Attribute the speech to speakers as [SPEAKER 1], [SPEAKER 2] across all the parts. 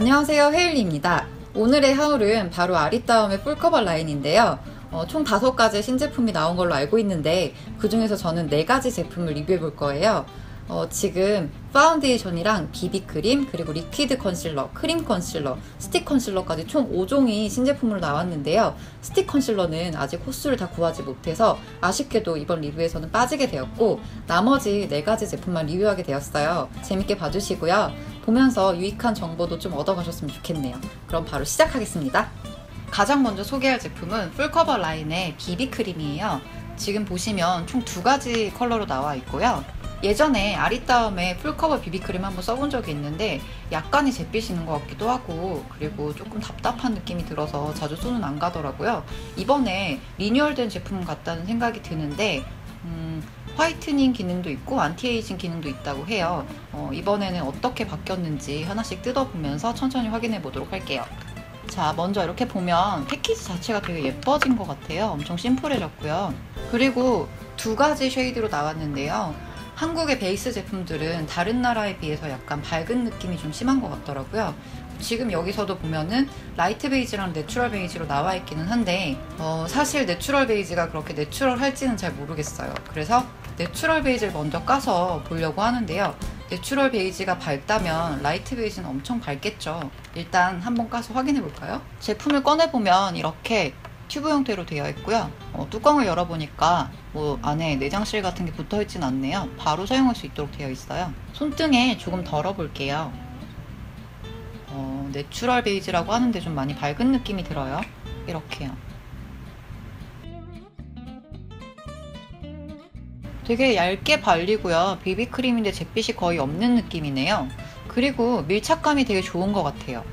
[SPEAKER 1] 안녕하세요, 헤일리입니다. 오늘의 하울은 바로 아리따움의 풀커버 라인인데요. 총 5가지 신제품이 나온 걸로 알고 있는데 그 중에서 저는 4가지 제품을 리뷰해 볼 거예요. 지금 파운데이션이랑 비비크림, 그리고 리퀴드 컨실러, 크림 컨실러, 스틱 컨실러까지 총 5종이 신제품으로 나왔는데요. 스틱 컨실러는 아직 호수를 다 구하지 못해서 아쉽게도 이번 리뷰에서는 빠지게 되었고, 나머지 4가지 제품만 리뷰하게 되었어요. 재밌게 봐주시고요. 보면서 유익한 정보도 좀 얻어가셨으면 좋겠네요. 그럼 바로 시작하겠습니다. 가장 먼저 소개할 제품은 풀커버 라인의 비비크림이에요. 지금 보시면 총 2가지 컬러로 나와 있고요. 예전에 아리따움의 풀커버 비비크림 한번 써본 적이 있는데 약간의 잿빛이 있는 것 같기도 하고, 그리고 조금 답답한 느낌이 들어서 자주 손은 안 가더라고요. 이번에 리뉴얼된 제품 같다는 생각이 드는데 화이트닝 기능도 있고 안티에이징 기능도 있다고 해요. 이번에는 어떻게 바뀌었는지 하나씩 뜯어보면서 천천히 확인해 보도록 할게요. 자, 먼저 이렇게 보면 패키지 자체가 되게 예뻐진 것 같아요. 엄청 심플해졌고요. 그리고 2가지 쉐이드로 나왔는데요. 한국의 베이스 제품들은 다른 나라에 비해서 약간 밝은 느낌이 좀 심한 것 같더라고요. 지금 여기서도 보면은 라이트 베이지랑 내추럴 베이지로 나와 있기는 한데 사실 내추럴 베이지가 그렇게 내추럴할지는 잘 모르겠어요. 그래서 내추럴 베이지를 먼저 까서 보려고 하는데요. 내추럴 베이지가 밝다면 라이트 베이지는 엄청 밝겠죠. 일단 한번 까서 확인해 볼까요? 제품을 꺼내보면 이렇게 튜브 형태로 되어 있고요. 뚜껑을 열어보니까 안에 내장실 같은 게 붙어 있진 않네요. 바로 사용할 수 있도록 되어 있어요. 손등에 조금 덜어볼게요. 내추럴 베이지라고 하는데 좀 많이 밝은 느낌이 들어요. 이렇게요. 되게 얇게 발리고요. 비비크림인데 잿빛이 거의 없는 느낌이네요. 그리고 밀착감이 되게 좋은 것 같아요.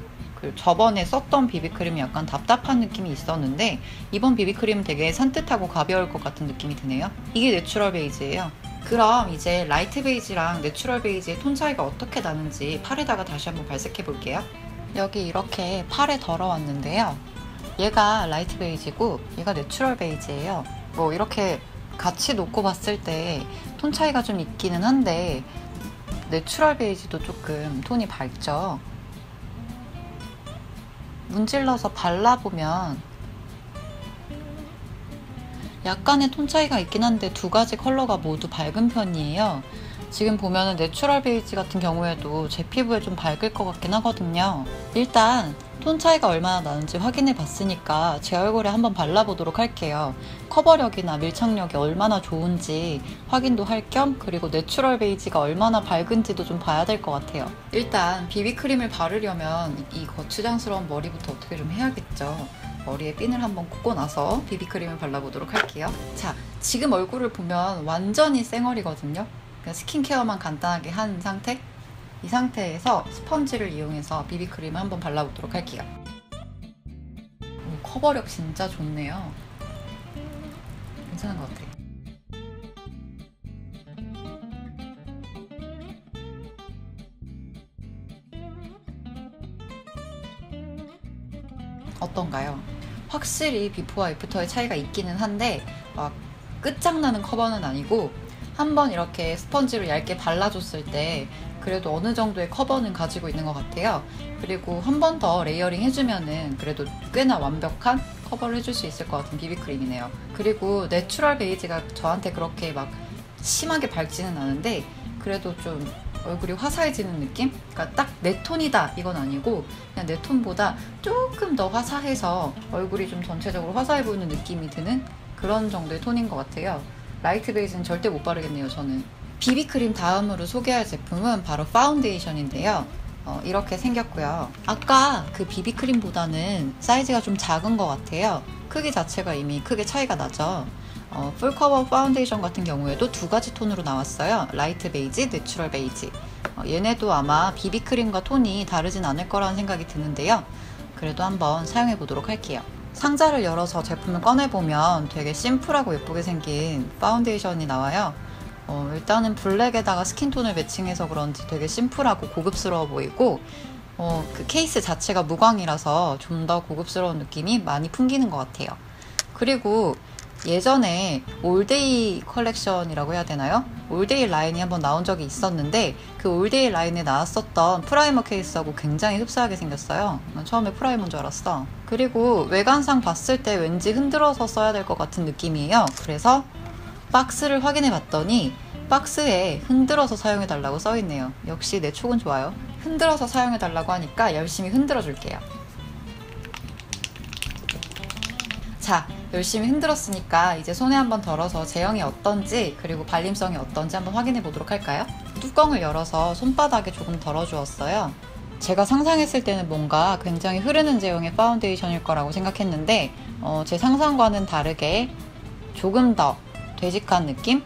[SPEAKER 1] 저번에 썼던 비비크림이 약간 답답한 느낌이 있었는데 이번 비비크림은 되게 산뜻하고 가벼울 것 같은 느낌이 드네요. 이게 내추럴 베이지예요. 그럼 이제 라이트 베이지랑 내추럴 베이지의 톤 차이가 어떻게 나는지 팔에다가 다시 한번 발색해 볼게요. 여기 이렇게 팔에 덜어왔는데요. 얘가 라이트 베이지고 얘가 내추럴 베이지예요. 이렇게 같이 놓고 봤을 때 톤 차이가 좀 있기는 한데 내추럴 베이지도 조금 톤이 밝죠. 문질러서 발라보면 약간의 톤 차이가 있긴 한데 2가지 컬러가 모두 밝은 편이에요. 지금 보면은 내추럴 베이지 같은 경우에도 제 피부에 좀 밝을 것 같긴 하거든요. 일단 톤 차이가 얼마나 나는지 확인해 봤으니까 제 얼굴에 한번 발라보도록 할게요. 커버력이나 밀착력이 얼마나 좋은지 확인도 할 겸, 그리고 내추럴 베이지가 얼마나 밝은지도 좀 봐야 될 것 같아요. 일단 비비크림을 바르려면 이 거추장스러운 머리부터 어떻게 좀 해야겠죠. 머리에 핀을 한번 꽂고 나서 비비크림을 발라보도록 할게요. 자, 지금 얼굴을 보면 완전히 쌩얼이거든요. 스킨케어만 간단하게 한 상태? 이 상태에서 스펀지를 이용해서 비비크림을 한번 발라보도록 할게요. 커버력 진짜 좋네요. 괜찮은 것 같아요. 어떤가요? 확실히 비포와 애프터의 차이가 있기는 한데 막 끝장나는 커버는 아니고 한번 이렇게 스펀지로 얇게 발라줬을 때 그래도 어느 정도의 커버는 가지고 있는 것 같아요. 그리고 한 번 더 레이어링 해주면은 그래도 꽤나 완벽한 커버를 해줄 수 있을 것 같은 비비크림이네요. 그리고 내추럴 베이지가 저한테 그렇게 막 심하게 밝지는 않은데 그래도 좀 얼굴이 화사해지는 느낌? 그러니까 딱 내 톤이다 이건 아니고 그냥 내 톤보다 조금 더 화사해서 얼굴이 좀 전체적으로 화사해 보이는 느낌이 드는 그런 정도의 톤인 것 같아요. 라이트 베이지는 절대 못 바르겠네요, 저는. 비비크림 다음으로 소개할 제품은 바로 파운데이션인데요. 이렇게 생겼고요. 아까 그 비비크림보다는 사이즈가 좀 작은 것 같아요. 크기 자체가 이미 크게 차이가 나죠. 풀커버 파운데이션 같은 경우에도 2가지 톤으로 나왔어요. 라이트 베이지, 내추럴 베이지. 얘네도 아마 비비크림과 톤이 다르진 않을 거라는 생각이 드는데요. 그래도 한번 사용해 보도록 할게요. 상자를 열어서 제품을 꺼내보면 되게 심플하고 예쁘게 생긴 파운데이션이 나와요. 일단은 블랙에다가 스킨톤을 매칭해서 그런지 되게 심플하고 고급스러워 보이고 그 케이스 자체가 무광이라서 좀 더 고급스러운 느낌이 많이 풍기는 것 같아요. 그리고 예전에 올데이 컬렉션이라고 해야 되나요? 올데이 라인이 한번 나온 적이 있었는데 그 올데이 라인에 나왔었던 프라이머 케이스하고 굉장히 흡사하게 생겼어요. 난 처음에 프라이머인 줄 알았어. 그리고 외관상 봤을 때 왠지 흔들어서 써야 될 것 같은 느낌이에요. 그래서 박스를 확인해 봤더니 박스에 흔들어서 사용해 달라고 써 있네요. 역시 내 촉은 좋아요. 흔들어서 사용해 달라고 하니까 열심히 흔들어 줄게요. 자, 열심히 흔들었으니까 이제 손에 한번 덜어서 제형이 어떤지 그리고 발림성이 어떤지 한번 확인해 보도록 할까요? 뚜껑을 열어서 손바닥에 조금 덜어주었어요. 제가 상상했을 때는 뭔가 굉장히 흐르는 제형의 파운데이션일 거라고 생각했는데 제 상상과는 다르게 조금 더 되직한 느낌?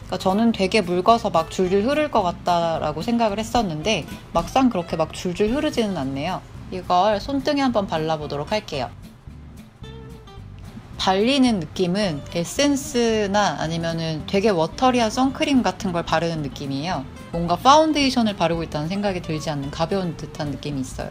[SPEAKER 1] 그러니까 저는 되게 묽어서 막 줄줄 흐를 것 같다라고 생각을 했었는데 막상 그렇게 막 줄줄 흐르지는 않네요. 이걸 손등에 한번 발라보도록 할게요. 발리는 느낌은 에센스나 아니면은 되게 워터리한 선크림 같은 걸 바르는 느낌이에요. 뭔가 파운데이션을 바르고 있다는 생각이 들지 않는 가벼운 듯한 느낌이 있어요.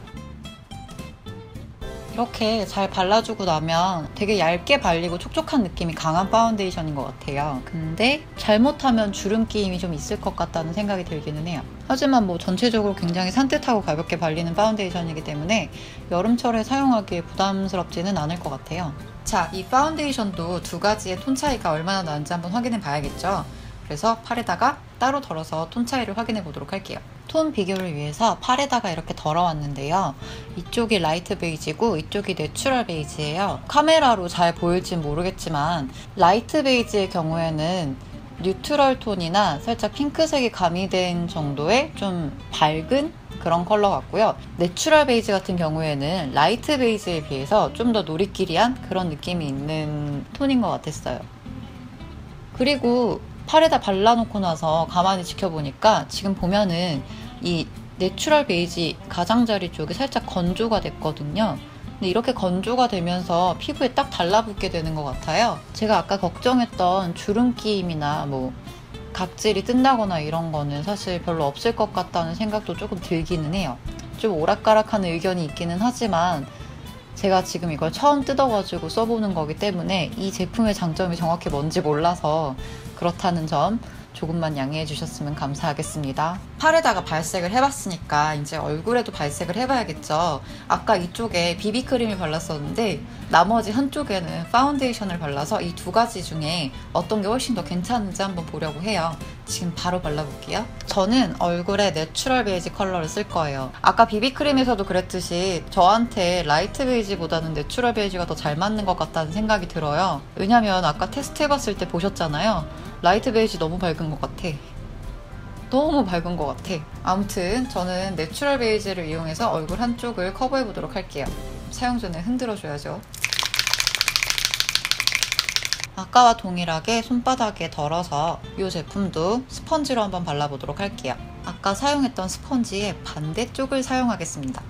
[SPEAKER 1] 이렇게 잘 발라주고 나면 되게 얇게 발리고 촉촉한 느낌이 강한 파운데이션인 것 같아요. 근데 잘못하면 주름 끼임이 좀 있을 것 같다는 생각이 들기는 해요. 하지만 뭐 전체적으로 굉장히 산뜻하고 가볍게 발리는 파운데이션이기 때문에 여름철에 사용하기에 부담스럽지는 않을 것 같아요. 자, 이 파운데이션도 두 가지의 톤 차이가 얼마나 나는지 한번 확인해 봐야겠죠. 그래서 팔에다가 따로 덜어서 톤 차이를 확인해 보도록 할게요. 톤 비교를 위해서 팔에다가 이렇게 덜어왔는데요. 이쪽이 라이트 베이지고 이쪽이 내추럴 베이지예요. 카메라로 잘 보일진 모르겠지만 라이트 베이지의 경우에는 뉴트럴 톤이나 살짝 핑크색이 가미된 정도의 좀 밝은 그런 컬러 같고요. 내추럴 베이지 같은 경우에는 라이트 베이지에 비해서 좀 더 노리끼리한 그런 느낌이 있는 톤인 것 같았어요. 그리고 팔에다 발라놓고 나서 가만히 지켜보니까 지금 보면은 이 내추럴 베이지 가장자리 쪽이 살짝 건조가 됐거든요. 근데 이렇게 건조가 되면서 피부에 딱 달라붙게 되는 것 같아요. 제가 아까 걱정했던 주름 끼임이나 뭐 각질이 뜬다거나 이런 거는 사실 별로 없을 것 같다는 생각도 조금 들기는 해요. 좀 오락가락한 의견이 있기는 하지만 제가 지금 이걸 처음 뜯어가지고 써보는 거기 때문에 이 제품의 장점이 정확히 뭔지 몰라서 그렇다는 점 조금만 양해해 주셨으면 감사하겠습니다. 팔에다가 발색을 해봤으니까 이제 얼굴에도 발색을 해봐야겠죠. 아까 이쪽에 비비크림을 발랐었는데 나머지 한쪽에는 파운데이션을 발라서 이 두 가지 중에 어떤 게 훨씬 더 괜찮은지 한번 보려고 해요. 지금 바로 발라볼게요. 저는 얼굴에 내추럴 베이지 컬러를 쓸 거예요. 아까 비비크림에서도 그랬듯이 저한테 라이트 베이지보다는 내추럴 베이지가 더 잘 맞는 것 같다는 생각이 들어요. 왜냐면 아까 테스트 해봤을 때 보셨잖아요. 라이트 베이지 너무 밝은 것 같아. 너무 밝은 것 같아. 아무튼 저는 내추럴 베이지를 이용해서 얼굴 한쪽을 커버해 보도록 할게요. 사용 전에 흔들어 줘야죠. 아까와 동일하게 손바닥에 덜어서 이 제품도 스펀지로 한번 발라보도록 할게요. 아까 사용했던 스펀지의 반대쪽을 사용하겠습니다.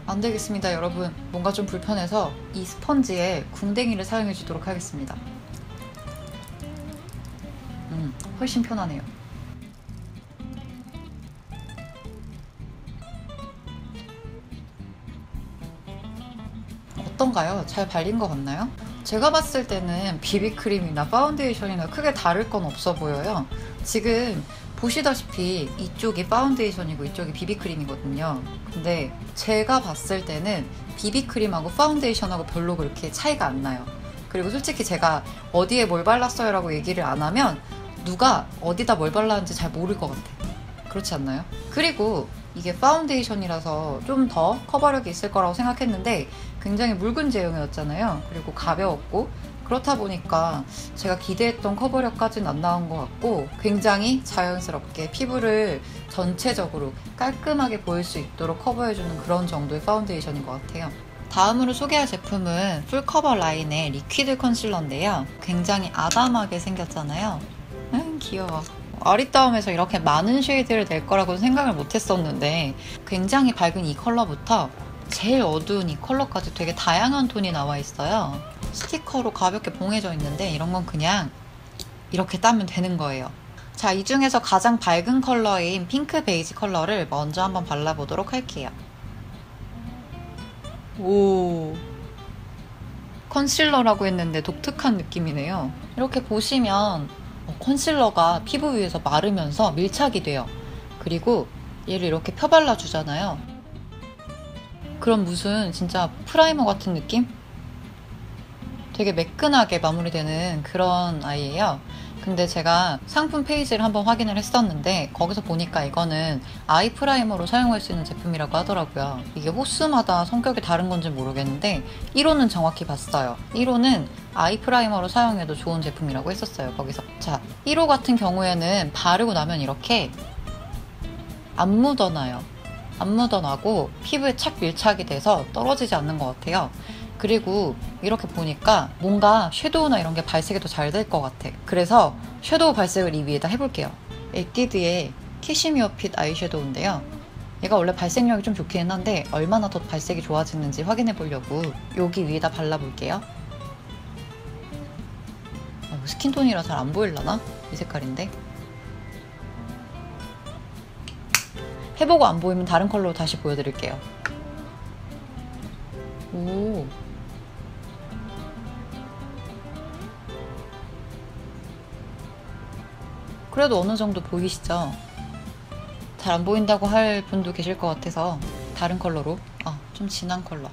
[SPEAKER 1] 안 되겠습니다, 여러분. 뭔가 좀 불편해서 이 스펀지에 궁뎅이를 사용해 주도록 하겠습니다. 훨씬 편하네요. 어떤가요? 잘 발린 것 같나요? 제가 봤을 때는 비비크림이나 파운데이션이나 크게 다를 건 없어 보여요. 지금 보시다시피 이쪽이 파운데이션이고 이쪽이 비비크림이거든요. 근데 제가 봤을 때는 비비크림하고 파운데이션하고 별로 그렇게 차이가 안 나요. 그리고 솔직히 제가 어디에 뭘 발랐어요 라고 얘기를 안 하면 누가 어디다 뭘 발랐는지 잘 모를 것 같아. 그렇지 않나요? 그리고 이게 파운데이션이라서 좀 더 커버력이 있을 거라고 생각했는데 굉장히 묽은 제형이었잖아요. 그리고 가벼웠고 그렇다 보니까 제가 기대했던 커버력까지는 안 나온 것 같고 굉장히 자연스럽게 피부를 전체적으로 깔끔하게 보일 수 있도록 커버해주는 그런 정도의 파운데이션인 것 같아요. 다음으로 소개할 제품은 풀커버 라인의 리퀴드 컨실러인데요. 굉장히 아담하게 생겼잖아요. 귀여워. 아리따움에서 이렇게 많은 쉐이드를 낼 거라고 생각을 못 했었는데 굉장히 밝은 이 컬러부터 제일 어두운 이 컬러까지 되게 다양한 톤이 나와 있어요. 스티커로 가볍게 봉해져 있는데 이런 건 그냥 이렇게 따면 되는 거예요. 자, 이 중에서 가장 밝은 컬러인 핑크 베이지 컬러를 먼저 한번 발라보도록 할게요. 오, 컨실러라고 했는데 독특한 느낌이네요. 이렇게 보시면 컨실러가 피부 위에서 마르면서 밀착이 돼요. 그리고 얘를 이렇게 펴발라 주잖아요. 그럼 무슨 진짜 프라이머 같은 느낌? 되게 매끈하게 마무리되는 그런 아이예요. 근데 제가 상품 페이지를 한번 확인을 했었는데 거기서 보니까 이거는 아이 프라이머로 사용할 수 있는 제품이라고 하더라고요. 이게 호수마다 성격이 다른 건지 모르겠는데 1호는 정확히 봤어요. 1호는 아이 프라이머로 사용해도 좋은 제품이라고 했었어요. 거기서. 자, 1호 같은 경우에는 바르고 나면 이렇게 안 묻어나요. 안 묻어나고 피부에 착 밀착이 돼서 떨어지지 않는 것 같아요. 그리고 이렇게 보니까 뭔가 섀도우나 이런 게 발색이 더 잘 될 것 같아. 그래서 섀도우 발색을 이 위에다 해볼게요. 에뛰드의 캐시미어 핏 아이섀도우인데요. 얘가 원래 발색력이 좀 좋기는 한데 얼마나 더 발색이 좋아지는지 확인해 보려고 여기 위에다 발라볼게요. 스킨톤이라 잘 안 보일라나? 이 색깔인데. 해보고 안 보이면 다른 컬러로 다시 보여드릴게요. 오. 그래도 어느 정도 보이시죠? 잘 안 보인다고 할 분도 계실 것 같아서 다른 컬러로, 좀 진한 컬러,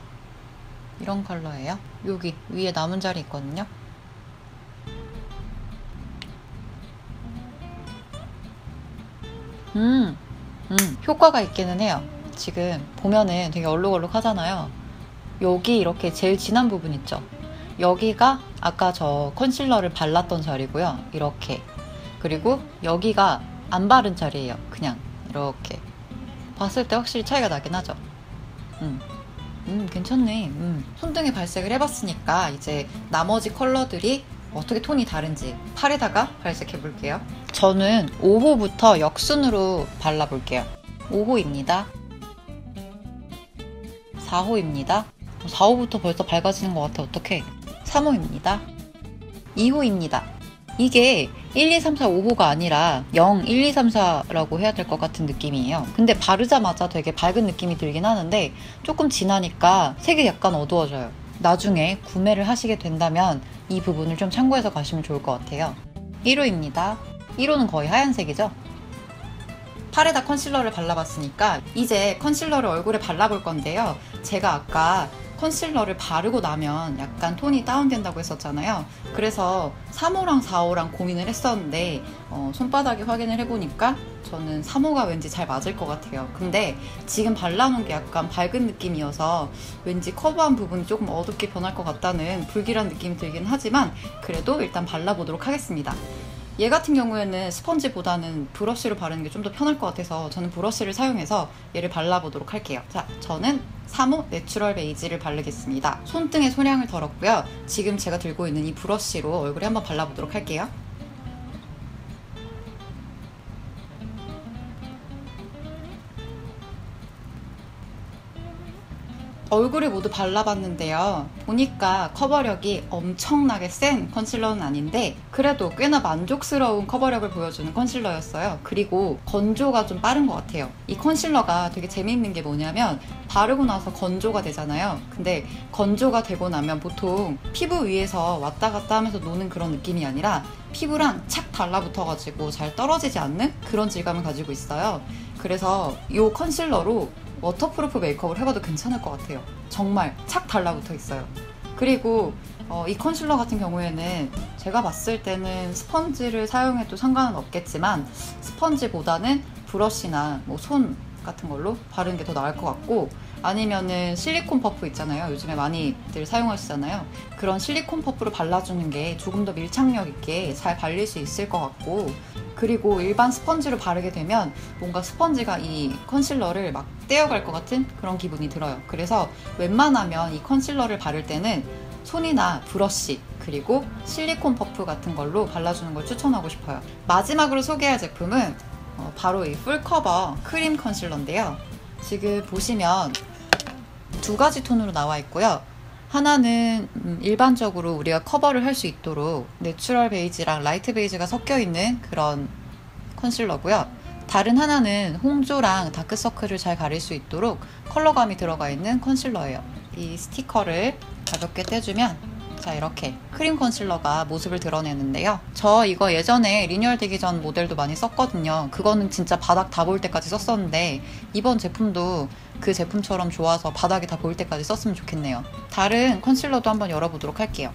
[SPEAKER 1] 이런 컬러예요. 여기 위에 남은 자리 있거든요. 효과가 있기는 해요. 지금 보면은 되게 얼룩얼룩 하잖아요. 여기 이렇게 제일 진한 부분 있죠? 여기가 아까 저 컨실러를 발랐던 자리고요. 이렇게. 그리고 여기가 안 바른 자리예요. 그냥 이렇게 봤을 때 확실히 차이가 나긴 하죠. 괜찮네. 손등에 발색을 해봤으니까 이제 나머지 컬러들이 어떻게 톤이 다른지 팔에다가 발색해 볼게요. 저는 5호부터 역순으로 발라볼게요. 5호입니다. 4호입니다. 4호부터 벌써 밝아지는 것 같아. 어떡해. 3호입니다. 2호입니다. 이게 1, 2, 3, 4, 5호가 아니라 0, 1, 2, 3, 4라고 해야 될 것 같은 느낌이에요. 근데 바르자마자 되게 밝은 느낌이 들긴 하는데 조금 지나니까 색이 약간 어두워져요. 나중에 구매를 하시게 된다면 이 부분을 좀 참고해서 가시면 좋을 것 같아요. 1호입니다. 1호는 거의 하얀색이죠? 팔에다 컨실러를 발라봤으니까 이제 컨실러를 얼굴에 발라볼 건데요. 제가 아까 컨실러를 바르고 나면 약간 톤이 다운된다고 했었잖아요. 그래서 3호랑 4호랑 고민을 했었는데 손바닥에 확인을 해보니까 저는 3호가 왠지 잘 맞을 것 같아요. 근데 지금 발라놓은 게 약간 밝은 느낌이어서 왠지 커버한 부분이 조금 어둡게 변할 것 같다는 불길한 느낌이 들긴 하지만 그래도 일단 발라보도록 하겠습니다. 얘 같은 경우에는 스펀지보다는 브러쉬로 바르는 게 좀 더 편할 것 같아서 저는 브러쉬를 사용해서 얘를 발라보도록 할게요. 자, 저는 3호 내추럴 베이지를 바르겠습니다. 손등에 소량을 덜었고요. 지금 제가 들고 있는 이 브러쉬로 얼굴에 한번 발라보도록 할게요. 얼굴을 모두 발라봤는데요. 보니까 커버력이 엄청나게 센 컨실러는 아닌데 그래도 꽤나 만족스러운 커버력을 보여주는 컨실러였어요. 그리고 건조가 좀 빠른 것 같아요. 이 컨실러가 되게 재미있는 게 뭐냐면 바르고 나서 건조가 되잖아요. 근데 건조가 되고 나면 보통 피부 위에서 왔다 갔다 하면서 노는 그런 느낌이 아니라 피부랑 착 달라붙어가지고 잘 떨어지지 않는 그런 질감을 가지고 있어요. 그래서 이 컨실러로 워터프루프 메이크업을 해봐도 괜찮을 것 같아요. 정말 착 달라붙어 있어요. 그리고 이 컨실러 같은 경우에는 제가 봤을 때는 스펀지를 사용해도 상관은 없겠지만 스펀지보다는 브러쉬나 뭐 손 같은 걸로 바르는 게 더 나을 것 같고 아니면은 실리콘 퍼프 있잖아요. 요즘에 많이들 사용하시잖아요. 그런 실리콘 퍼프로 발라주는 게 조금 더 밀착력 있게 잘 발릴 수 있을 것 같고 그리고 일반 스펀지로 바르게 되면 뭔가 스펀지가 이 컨실러를 막 떼어갈 것 같은 그런 기분이 들어요. 그래서 웬만하면 이 컨실러를 바를 때는 손이나 브러쉬 그리고 실리콘 퍼프 같은 걸로 발라주는 걸 추천하고 싶어요. 마지막으로 소개할 제품은 바로 이 풀커버 크림 컨실러인데요. 지금 보시면 두 가지 톤으로 나와 있고요. 하나는 일반적으로 우리가 커버를 할 수 있도록 내추럴 베이지랑 라이트 베이지가 섞여 있는 그런 컨실러고요. 다른 하나는 홍조랑 다크서클을 잘 가릴 수 있도록 컬러감이 들어가 있는 컨실러예요. 이 스티커를 가볍게 떼주면 자, 이렇게 크림 컨실러가 모습을 드러내는데요. 저 이거 예전에 리뉴얼 되기 전 모델도 많이 썼거든요. 그거는 진짜 바닥 다 보일 때까지 썼었는데 이번 제품도 그 제품처럼 좋아서 바닥이 다 보일 때까지 썼으면 좋겠네요. 다른 컨실러도 한번 열어보도록 할게요.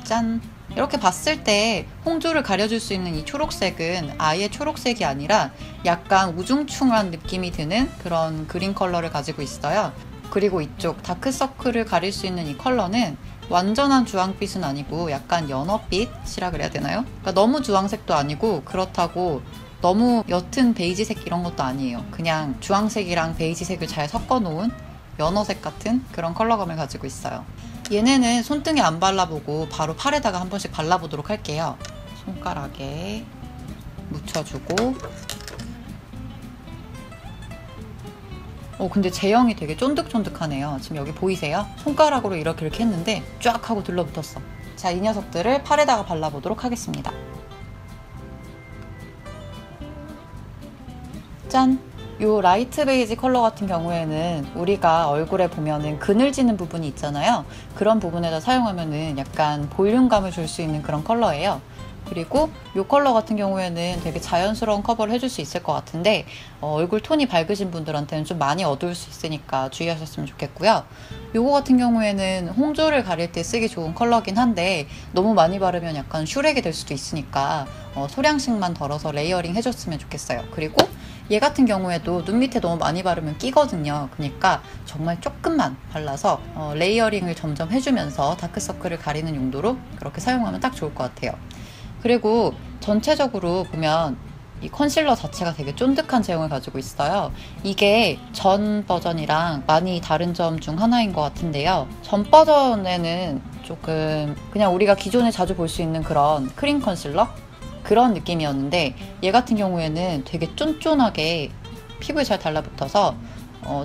[SPEAKER 1] 짠! 이렇게 봤을 때 홍조를 가려줄 수 있는 이 초록색은 아예 초록색이 아니라 약간 우중충한 느낌이 드는 그런 그린 컬러를 가지고 있어요. 그리고 이쪽 다크서클을 가릴 수 있는 이 컬러는 완전한 주황빛은 아니고 약간 연어빛이라 그래야 되나요? 그러니까 너무 주황색도 아니고 그렇다고 너무 옅은 베이지색 이런 것도 아니에요. 그냥 주황색이랑 베이지색을 잘 섞어 놓은 연어색 같은 그런 컬러감을 가지고 있어요. 얘네는 손등에 안 발라보고 바로 팔에다가 한 번씩 발라보도록 할게요. 손가락에 묻혀주고 근데 제형이 되게 쫀득쫀득하네요. 지금 여기 보이세요? 손가락으로 이렇게 했는데 쫙 하고 들러붙었어. 자, 이 녀석들을 팔에다가 발라보도록 하겠습니다. 짠! 요 라이트 베이지 컬러 같은 경우에는 우리가 얼굴에 보면은 그늘지는 부분이 있잖아요. 그런 부분에다 사용하면은 약간 볼륨감을 줄 수 있는 그런 컬러예요. 그리고 이 컬러 같은 경우에는 되게 자연스러운 커버를 해줄 수 있을 것 같은데 얼굴 톤이 밝으신 분들한테는 좀 많이 어두울 수 있으니까 주의하셨으면 좋겠고요. 요거 같은 경우에는 홍조를 가릴 때 쓰기 좋은 컬러긴 한데 너무 많이 바르면 약간 슈렉이 될 수도 있으니까 소량씩만 덜어서 레이어링 해줬으면 좋겠어요. 그리고 얘 같은 경우에도 눈 밑에 너무 많이 바르면 끼거든요. 그러니까 정말 조금만 발라서 레이어링을 점점 해주면서 다크서클을 가리는 용도로 그렇게 사용하면 딱 좋을 것 같아요. 그리고 전체적으로 보면 이 컨실러 자체가 되게 쫀득한 제형을 가지고 있어요. 이게 전 버전이랑 많이 다른 점 중 하나인 것 같은데요. 전 버전에는 조금 그냥 우리가 기존에 자주 볼 수 있는 그런 크림 컨실러? 그런 느낌이었는데 얘 같은 경우에는 되게 쫀쫀하게 피부에 잘 달라붙어서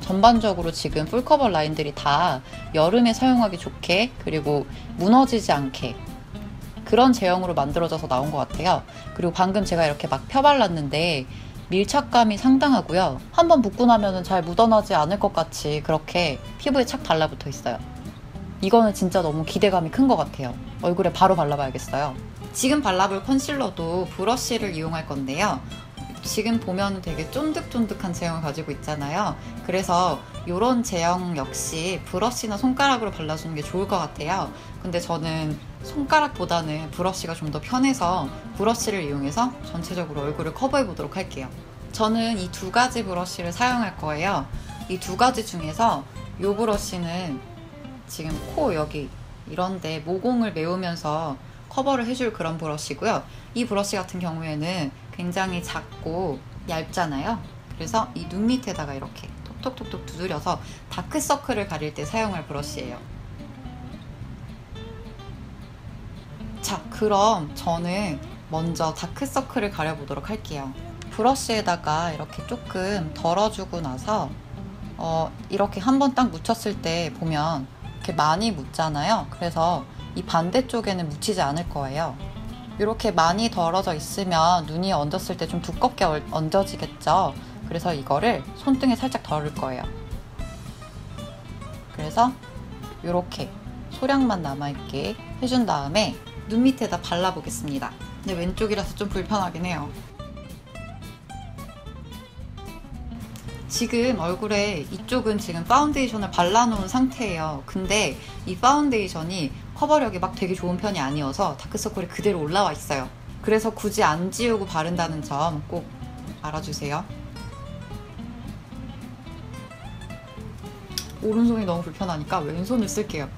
[SPEAKER 1] 전반적으로 지금 풀커버 라인들이 다 여름에 사용하기 좋게 그리고 무너지지 않게 그런 제형으로 만들어져서 나온 것 같아요. 그리고 방금 제가 이렇게 막 펴발랐는데 밀착감이 상당하고요. 한번 붓고 나면 잘 묻어나지 않을 것 같이 그렇게 피부에 착 달라붙어 있어요. 이거는 진짜 너무 기대감이 큰 것 같아요. 얼굴에 바로 발라봐야겠어요. 지금 발라볼 컨실러도 브러쉬를 이용할 건데요. 지금 보면 되게 쫀득쫀득한 제형을 가지고 있잖아요. 그래서 이런 제형 역시 브러쉬나 손가락으로 발라주는 게 좋을 것 같아요. 근데 저는 손가락보다는 브러쉬가 좀 더 편해서 브러쉬를 이용해서 전체적으로 얼굴을 커버해 보도록 할게요. 저는 이 두 가지 브러쉬를 사용할 거예요. 이 두 가지 중에서 이 브러쉬는 지금 코 여기 이런데 모공을 메우면서 커버를 해줄 그런 브러쉬고요. 이 브러쉬 같은 경우에는 굉장히 작고 얇잖아요. 그래서 이 눈 밑에다가 이렇게 톡톡톡톡 두드려서 다크서클을 가릴 때 사용할 브러쉬예요. 자, 그럼 저는 먼저 다크서클을 가려보도록 할게요. 브러쉬에다가 이렇게 조금 덜어주고 나서 이렇게 한번 딱 묻혔을 때 보면 이렇게 많이 묻잖아요. 그래서 이 반대쪽에는 묻히지 않을 거예요. 이렇게 많이 덜어져 있으면 눈이 얹었을 때 좀 두껍게 얹어지겠죠. 그래서 이거를 손등에 살짝 덜을 거예요. 그래서 이렇게 소량만 남아있게 해준 다음에 눈 밑에다 발라보겠습니다. 근데 왼쪽이라서 좀 불편하긴 해요. 지금 얼굴에 이쪽은 지금 파운데이션을 발라놓은 상태예요. 근데 이 파운데이션이 커버력이 막 되게 좋은 편이 아니어서 다크서클이 그대로 올라와 있어요. 그래서 굳이 안 지우고 바른다는 점 꼭 알아주세요. 오른손이 너무 불편하니까 왼손을 쓸게요.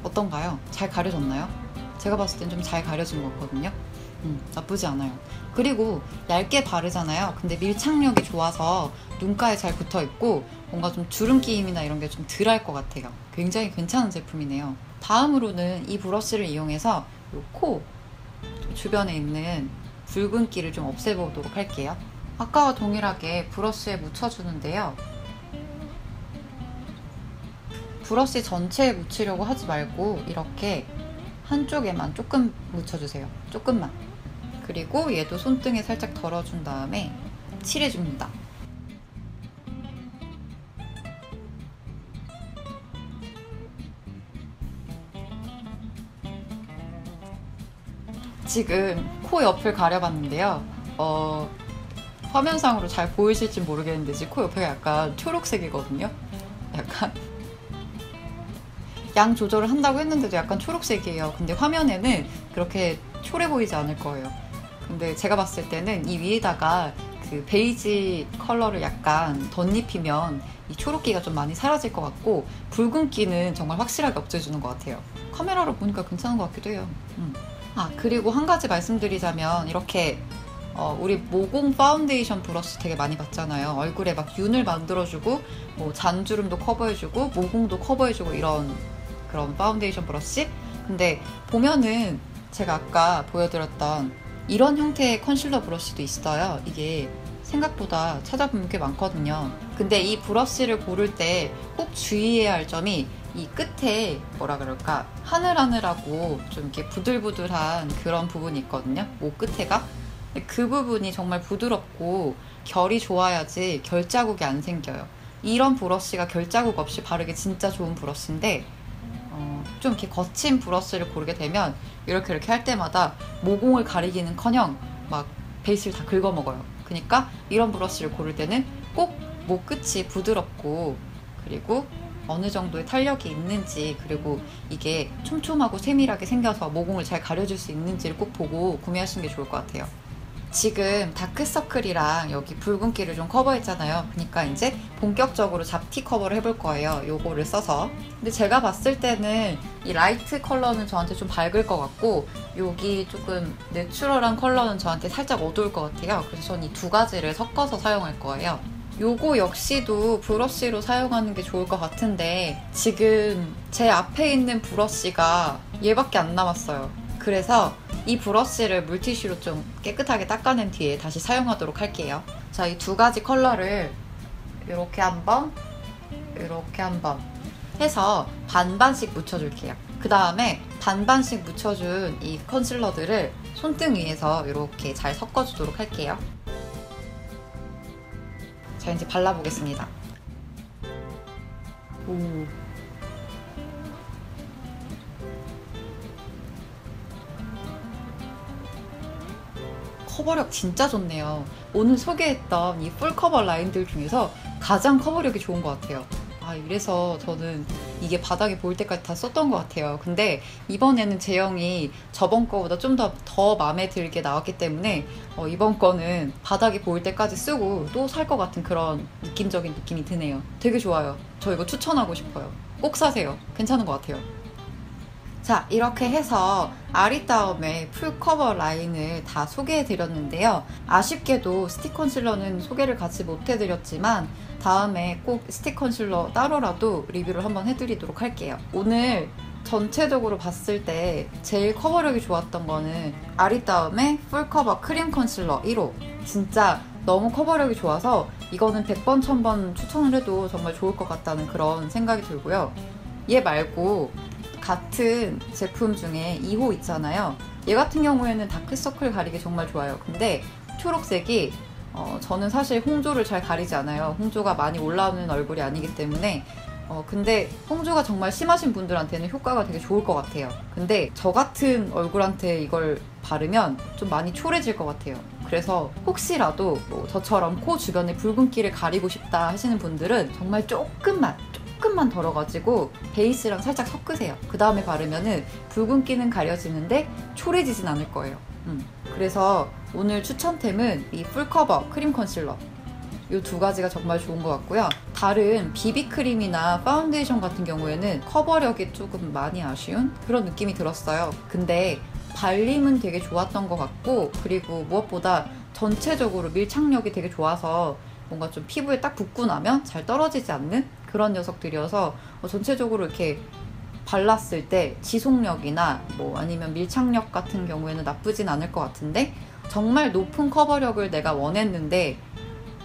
[SPEAKER 1] 어떤가요? 잘 가려졌나요? 제가 봤을 땐 좀 잘 가려진 것 같거든요. 나쁘지 않아요. 그리고 얇게 바르잖아요. 근데 밀착력이 좋아서 눈가에 잘 붙어있고 뭔가 좀 주름 끼임이나 이런 게 좀 덜 할 것 같아요. 굉장히 괜찮은 제품이네요. 다음으로는 이 브러쉬를 이용해서 이 코 주변에 있는 붉은기를 좀 없애보도록 할게요. 아까와 동일하게 브러쉬에 묻혀주는데요. 브러쉬 전체에 묻히려고 하지 말고 이렇게 한쪽에만 조금 묻혀주세요. 조금만. 그리고 얘도 손등에 살짝 덜어준 다음에 칠해줍니다. 지금 코 옆을 가려봤는데요. 화면상으로 잘 보이실지 모르겠는데 지금 코 옆에 약간 초록색이거든요. 약간 양 조절을 한다고 했는데도 약간 초록색이에요. 근데 화면에는 그렇게 초래 보이지 않을 거예요. 근데 제가 봤을 때는 이 위에다가 그 베이지 컬러를 약간 덧입히면 이 초록기가 좀 많이 사라질 것 같고 붉은기는 정말 확실하게 없애주는 것 같아요. 카메라로 보니까 괜찮은 것 같기도 해요. 그리고 한 가지 말씀드리자면 이렇게 우리 모공 파운데이션 브러쉬 되게 많이 봤잖아요. 얼굴에 막 윤을 만들어주고 뭐 잔주름도 커버해주고 모공도 커버해주고 이런 그런 파운데이션 브러쉬. 근데 보면은 제가 아까 보여드렸던 이런 형태의 컨실러 브러쉬도 있어요. 이게 생각보다 찾아보면 꽤 많거든요. 근데 이 브러쉬를 고를 때 꼭 주의해야 할 점이 이 끝에 뭐라 그럴까 하늘하늘하고 좀 이렇게 부들부들한 그런 부분이 있거든요. 목 끝에가. 그 부분이 정말 부드럽고 결이 좋아야지 결자국이 안 생겨요. 이런 브러쉬가 결자국 없이 바르기 진짜 좋은 브러쉬인데 좀 이렇게 거친 브러쉬를 고르게 되면 이렇게 할 때마다 모공을 가리기는커녕 막 베이스를 다 긁어먹어요. 그러니까 이런 브러쉬를 고를 때는 꼭 목 끝이 부드럽고 그리고 어느 정도의 탄력이 있는지 그리고 이게 촘촘하고 세밀하게 생겨서 모공을 잘 가려줄 수 있는지를 꼭 보고 구매하시는 게 좋을 것 같아요. 지금 다크서클이랑 여기 붉은기를 좀 커버했잖아요. 그러니까 이제 본격적으로 잡티 커버를 해볼 거예요. 요거를 써서. 근데 제가 봤을 때는 이 라이트 컬러는 저한테 좀 밝을 것 같고 여기 조금 내추럴한 컬러는 저한테 살짝 어두울 것 같아요. 그래서 전 이 두 가지를 섞어서 사용할 거예요. 요거 역시도 브러쉬로 사용하는 게 좋을 것 같은데 지금 제 앞에 있는 브러쉬가 얘밖에 안 남았어요. 그래서 이 브러쉬를 물티슈로 좀 깨끗하게 닦아낸 뒤에 다시 사용하도록 할게요. 자, 이 두 가지 컬러를 이렇게 한번 이렇게 한번 해서 반반씩 묻혀줄게요. 그 다음에 반반씩 묻혀준 이 컨실러들을 손등 위에서 이렇게 잘 섞어주도록 할게요. 자, 이제 발라보겠습니다. 오. 커버력 진짜 좋네요. 오늘 소개했던 이 풀커버 라인들 중에서 가장 커버력이 좋은 것 같아요. 이래서 저는 이게 바닥에 보일 때까지 다 썼던 것 같아요. 근데 이번에는 제형이 저번 거보다 좀 더 마음에 들게 나왔기 때문에 이번 거는 바닥에 보일 때까지 쓰고 또 살 것 같은 그런 느낌적인 느낌이 드네요. 되게 좋아요. 저 이거 추천하고 싶어요. 꼭 사세요. 괜찮은 것 같아요. 자, 이렇게 해서 아리따움의 풀커버 라인을 다 소개해드렸는데요. 아쉽게도 스틱 컨실러는 소개를 같이 못해드렸지만 다음에 꼭 스틱 컨실러 따로라도 리뷰를 한번 해드리도록 할게요. 오늘 전체적으로 봤을 때 제일 커버력이 좋았던 거는 아리따움의 풀커버 크림 컨실러 1호. 진짜 너무 커버력이 좋아서 이거는 100번, 1000번 추천을 해도 정말 좋을 것 같다는 그런 생각이 들고요. 얘 말고 같은 제품 중에 2호 있잖아요. 얘 같은 경우에는 다크서클 가리기 정말 좋아요. 근데 초록색이 저는 사실 홍조를 잘 가리지 않아요. 홍조가 많이 올라오는 얼굴이 아니기 때문에 근데 홍조가 정말 심하신 분들한테는 효과가 되게 좋을 것 같아요. 근데 저 같은 얼굴한테 이걸 바르면 좀 많이 초래질 것 같아요. 그래서 혹시라도 뭐 저처럼 코 주변에 붉은기를 가리고 싶다 하시는 분들은 정말 조금만 덜어가지고 베이스랑 살짝 섞으세요. 그 다음에 바르면은 붉은기는 가려지는데 초래지진 않을 거예요. 그래서 오늘 추천템은 이 풀커버 크림 컨실러 이 두 가지가 정말 좋은 것 같고요. 다른 비비크림이나 파운데이션 같은 경우에는 커버력이 조금 많이 아쉬운 그런 느낌이 들었어요. 근데 발림은 되게 좋았던 것 같고 그리고 무엇보다 전체적으로 밀착력이 되게 좋아서 뭔가 좀 피부에 딱 붙고 나면 잘 떨어지지 않는 그런 녀석들이어서 전체적으로 이렇게 발랐을 때 지속력이나 뭐 아니면 밀착력 같은 경우에는 나쁘진 않을 것 같은데 정말 높은 커버력을 내가 원했는데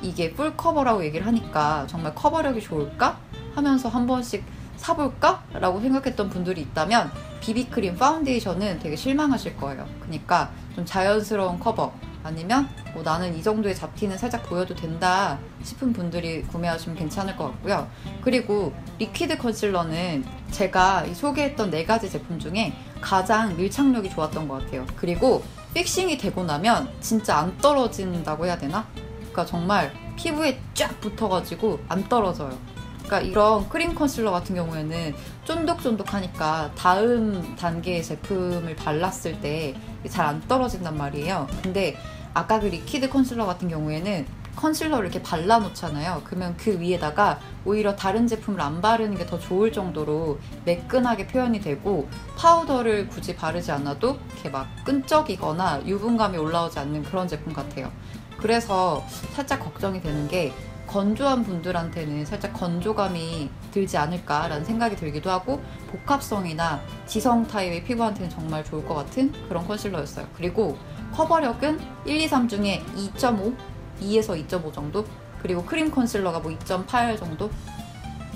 [SPEAKER 1] 이게 풀커버라고 얘기를 하니까 정말 커버력이 좋을까? 하면서 한 번씩 사볼까? 라고 생각했던 분들이 있다면 비비크림 파운데이션은 되게 실망하실 거예요. 그러니까 좀 자연스러운 커버, 아니면 뭐 나는 이 정도의 잡티는 살짝 보여도 된다 싶은 분들이 구매하시면 괜찮을 것 같고요. 그리고 리퀴드 컨실러는 제가 소개했던 4가지 제품 중에 가장 밀착력이 좋았던 것 같아요. 그리고 픽싱이 되고 나면 진짜 안 떨어진다고 해야 되나? 그러니까 정말 피부에 쫙 붙어가지고 안 떨어져요. 그러니까 이런 크림 컨실러 같은 경우에는 쫀득쫀득하니까 다음 단계의 제품을 발랐을 때 잘 안 떨어진단 말이에요. 근데 아까 그 리퀴드 컨실러 같은 경우에는 컨실러를 이렇게 발라놓잖아요. 그러면 그 위에다가 오히려 다른 제품을 안 바르는 게 더 좋을 정도로 매끈하게 표현이 되고, 파우더를 굳이 바르지 않아도 이렇게 막 끈적이거나 유분감이 올라오지 않는 그런 제품 같아요. 그래서 살짝 걱정이 되는 게, 건조한 분들한테는 살짝 건조감이 들지 않을까라는 생각이 들기도 하고, 복합성이나 지성 타입의 피부한테는 정말 좋을 것 같은 그런 컨실러였어요. 그리고 커버력은 1, 2, 3 중에 2.5? 2에서 2.5 정도? 그리고 크림 컨실러가 뭐 2.8 정도?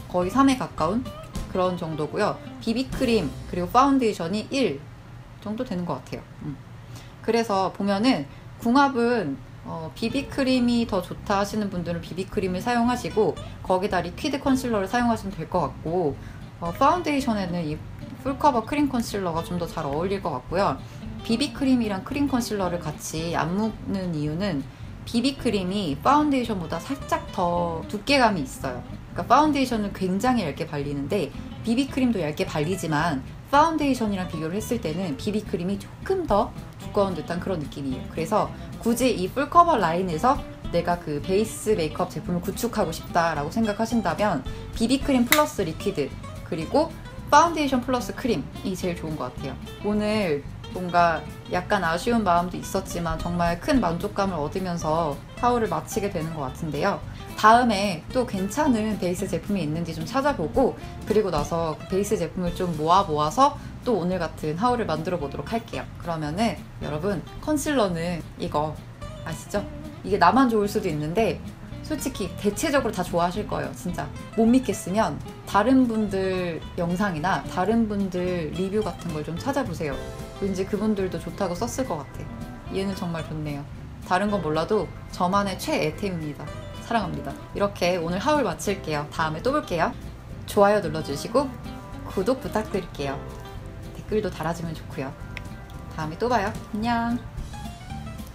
[SPEAKER 1] 거의 3에 가까운 그런 정도고요. 비비크림 그리고 파운데이션이 1 정도 되는 것 같아요. 그래서 보면은 궁합은 비비크림이 더 좋다 하시는 분들은 비비크림을 사용하시고, 거기다 리퀴드 컨실러를 사용하시면 될 것 같고, 파운데이션에는 이 풀커버 크림 컨실러가 좀 더 잘 어울릴 것 같고요. 비비크림이랑 크림 컨실러를 같이 안 묶는 이유는, 비비크림이 파운데이션보다 살짝 더 두께감이 있어요. 그러니까 파운데이션은 굉장히 얇게 발리는데 비비크림도 얇게 발리지만, 파운데이션이랑 비교를 했을 때는 비비크림이 조금 더 두꺼운 듯한 그런 느낌이에요. 그래서 굳이 이 풀커버 라인에서 내가 그 베이스 메이크업 제품을 구축하고 싶다라고 생각하신다면, 비비크림 플러스 리퀴드 그리고 파운데이션 플러스 크림이 제일 좋은 것 같아요. 오늘 뭔가 약간 아쉬운 마음도 있었지만 정말 큰 만족감을 얻으면서 하울을 마치게 되는 것 같은데요. 다음에 또 괜찮은 베이스 제품이 있는지 좀 찾아보고, 그리고 나서 베이스 제품을 좀 모아서 또 오늘 같은 하울을 만들어 보도록 할게요. 그러면은 여러분, 컨실러는 이거 아시죠? 이게 나만 좋을 수도 있는데 솔직히 대체적으로 다 좋아하실 거예요. 진짜 못 믿겠으면 다른 분들 영상이나 다른 분들 리뷰 같은 걸 좀 찾아보세요. 왠지 그분들도 좋다고 썼을 것 같아. 얘는 정말 좋네요. 다른 건 몰라도 저만의 최애템입니다. 사랑합니다. 이렇게 오늘 하울 마칠게요. 다음에 또 볼게요. 좋아요 눌러주시고 구독 부탁드릴게요. 댓글도 달아주면 좋고요. 다음에 또 봐요. 안녕.